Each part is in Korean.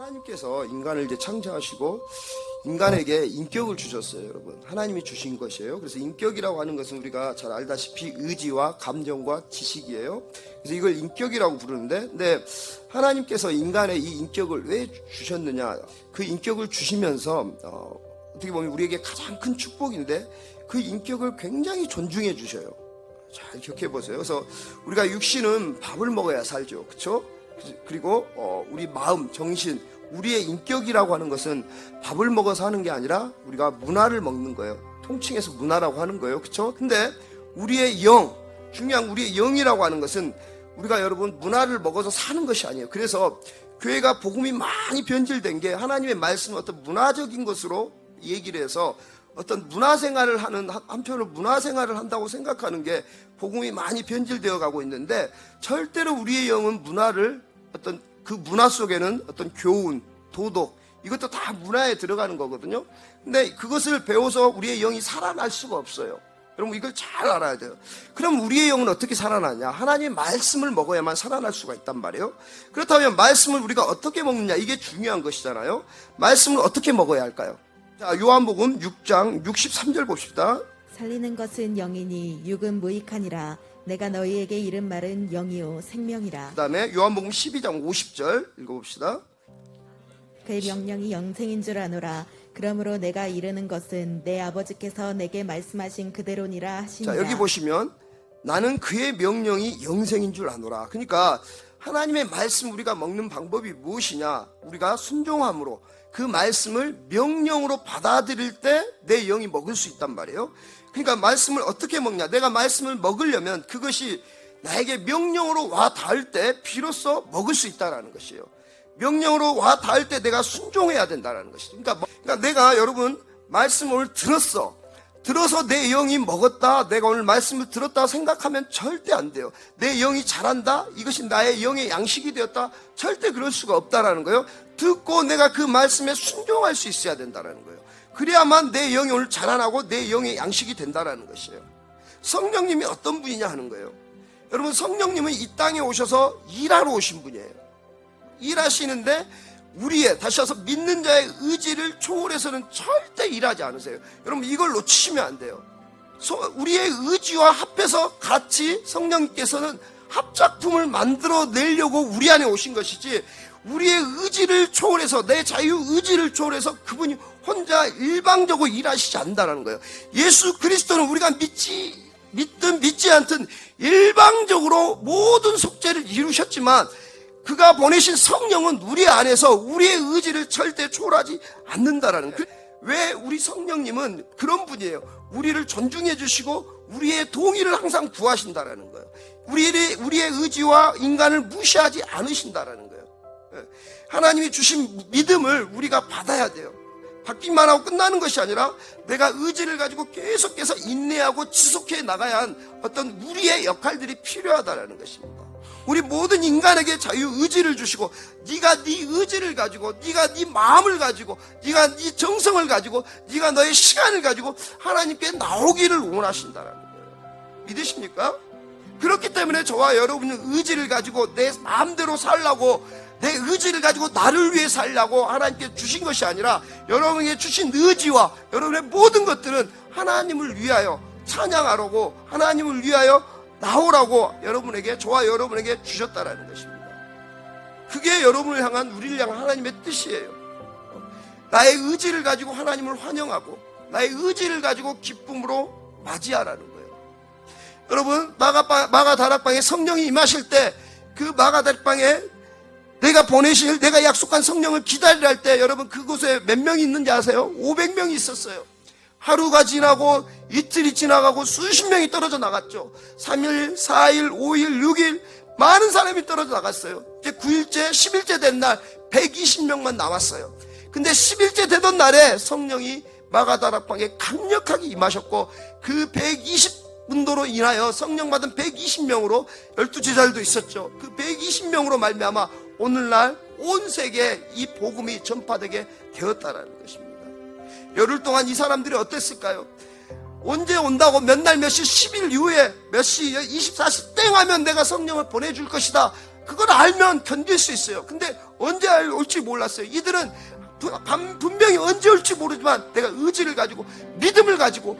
하나님께서 인간을 이제 창조하시고 인간에게 인격을 주셨어요, 여러분. 하나님이 주신 것이에요. 그래서 인격이라고 하는 것은 우리가 잘 알다시피 의지와 감정과 지식이에요. 그래서 이걸 인격이라고 부르는데, 근데 하나님께서 인간의 이 인격을 왜 주셨느냐? 그 인격을 주시면서 어떻게 보면 우리에게 가장 큰 축복인데 그 인격을 굉장히 존중해 주셔요. 잘 기억해 보세요. 그래서 우리가 육신은 밥을 먹어야 살죠, 그렇죠? 그리고 우리 마음, 정신, 우리의 인격이라고 하는 것은 밥을 먹어서 하는 게 아니라 우리가 문화를 먹는 거예요. 통칭해서 문화라고 하는 거예요, 그렇죠? 근데 우리의 영, 중요한 우리의 영이라고 하는 것은 우리가 여러분 문화를 먹어서 사는 것이 아니에요. 그래서 교회가 복음이 많이 변질된 게 하나님의 말씀은 어떤 문화적인 것으로 얘기를 해서 어떤 문화생활을 하는, 한편으로 문화생활을 한다고 생각하는 게 복음이 많이 변질되어 가고 있는데, 절대로 우리의 영은 문화를, 어떤 그 문화 속에는 어떤 교훈, 도덕, 이것도 다 문화에 들어가는 거거든요. 근데 그것을 배워서 우리의 영이 살아날 수가 없어요. 여러분 이걸 잘 알아야 돼요. 그럼 우리의 영은 어떻게 살아나냐? 하나님의 말씀을 먹어야만 살아날 수가 있단 말이에요. 그렇다면 말씀을 우리가 어떻게 먹느냐, 이게 중요한 것이잖아요. 말씀을 어떻게 먹어야 할까요? 자, 요한복음 6장 63절 봅시다. 살리는 것은 영이니 육은 무익하니라. 내가 너희에게 이른 말은 영이요 생명이라. 그 다음에 요한복음 12장 50절 읽어봅시다. 그의 명령이 영생인 줄 아노라. 그러므로 내가 이르는 것은 내 아버지께서 내게 말씀하신 그대로니라 하시니라. 자, 여기 보시면 나는 그의 명령이 영생인 줄 아노라. 그러니까 하나님의 말씀 우리가 먹는 방법이 무엇이냐? 우리가 순종함으로 그 말씀을 명령으로 받아들일 때 내 영이 먹을 수 있단 말이에요. 그러니까 말씀을 어떻게 먹냐? 내가 말씀을 먹으려면 그것이 나에게 명령으로 와 닿을 때 비로소 먹을 수 있다는 것이에요. 명령으로 와 닿을 때 내가 순종해야 된다는 것이죠. 그러니까 내가 여러분 말씀을 들어서 내 영이 먹었다, 내가 오늘 말씀을 들었다 생각하면 절대 안 돼요. 내 영이 자란다, 이것이 나의 영의 양식이 되었다, 절대 그럴 수가 없다라는 거예요. 듣고 내가 그 말씀에 순종할 수 있어야 된다는 거예요. 그래야만 내 영이 오늘 자라나고 내 영의 양식이 된다는 것이에요. 성령님이 어떤 분이냐 하는 거예요. 여러분, 성령님은 이 땅에 오셔서 일하러 오신 분이에요. 일하시는데 우리의, 다시 와서 믿는 자의 의지를 초월해서는 절대 일하지 않으세요. 여러분 이걸 놓치시면 안 돼요. 우리의 의지와 합해서 같이 성령님께서는 합작품을 만들어내려고 우리 안에 오신 것이지, 우리의 의지를 초월해서, 내 자유의지를 초월해서 그분이 혼자 일방적으로 일하시지 않는다는 거예요. 예수 그리스도는 우리가 믿든 믿지 않든 일방적으로 모든 속죄를 이루셨지만, 그가 보내신 성령은 우리 안에서 우리의 의지를 절대 초월하지 않는다라는 거예요. 왜? 우리 성령님은 그런 분이에요. 우리를 존중해 주시고 우리의 동의를 항상 구하신다라는 거예요. 우리의 의지와 인간을 무시하지 않으신다라는 거예요. 하나님이 주신 믿음을 우리가 받아야 돼요. 받기만 하고 끝나는 것이 아니라 내가 의지를 가지고 계속해서 인내하고 지속해 나가야 한 어떤 우리의 역할들이 필요하다라는 것입니다. 우리 모든 인간에게 자유의지를 주시고, 네가 네 의지를 가지고, 네가 네 마음을 가지고, 네가 네 정성을 가지고, 네가 너의 시간을 가지고 하나님께 나오기를 원하신다라는 거예요. 믿으십니까? 그렇기 때문에 저와 여러분은 의지를 가지고 내 마음대로 살라고, 내 의지를 가지고 나를 위해 살라고 하나님께 주신 것이 아니라, 여러분에게 주신 의지와 여러분의 모든 것들은 하나님을 위하여 찬양하라고, 하나님을 위하여 나오라고 여러분에게, 저와 여러분에게 주셨다라는 것입니다. 그게 여러분을 향한, 우리를 향한 하나님의 뜻이에요. 나의 의지를 가지고 하나님을 환영하고, 나의 의지를 가지고 기쁨으로 맞이하라는 거예요. 여러분, 마가 다락방에 성령이 임하실 때, 그 마가 다락방에 내가 약속한 성령을 기다리라 할 때, 여러분 그곳에 몇 명이 있는지 아세요? 500명이 있었어요. 하루가 지나고 이틀이 지나가고 수십 명이 떨어져 나갔죠. 3일, 4일, 5일, 6일 많은 사람이 떨어져 나갔어요. 이제 9일째, 10일째 된 날 120명만 남았어요. 근데 10일째 되던 날에 성령이 마가다락방에 강력하게 임하셨고, 그 120분도로 인하여 성령 받은 120명으로 12제자들도 있었죠. 그 120명으로 말미암아 오늘날 온 세계에 이 복음이 전파되게 되었다라는 것입니다. 열흘 동안 이 사람들이 어땠을까요? 언제 온다고, 몇 날, 몇 시, 10일 이후에 몇 시, 24시 땡 하면 내가 성령을 보내줄 것이다, 그걸 알면 견딜 수 있어요. 근데 언제 올지 몰랐어요. 이들은 분명히 언제 올지 모르지만 내가 의지를 가지고 믿음을 가지고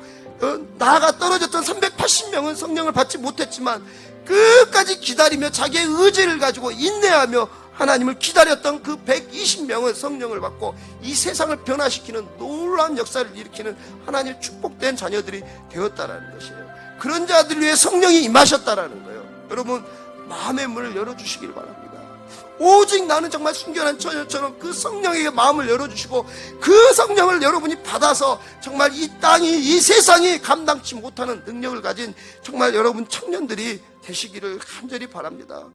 나아가 떨어졌던 380명은 성령을 받지 못했지만 끝까지 기다리며 자기의 의지를 가지고 인내하며 하나님을 기다렸던 그 120명은 성령을 받고 이 세상을 변화시키는 놀라운 역사를 일으키는 하나님의 축복된 자녀들이 되었다라는 것이에요. 그런 자들 위해 성령이 임하셨다라는 거예요. 여러분, 마음의 문을 열어주시길 바랍니다. 오직 나는 정말 순결한 처녀처럼 그 성령에게 마음을 열어주시고 그 성령을 여러분이 받아서 정말 이 땅이, 이 세상이 감당치 못하는 능력을 가진 정말 여러분 청년들이 되시기를 간절히 바랍니다.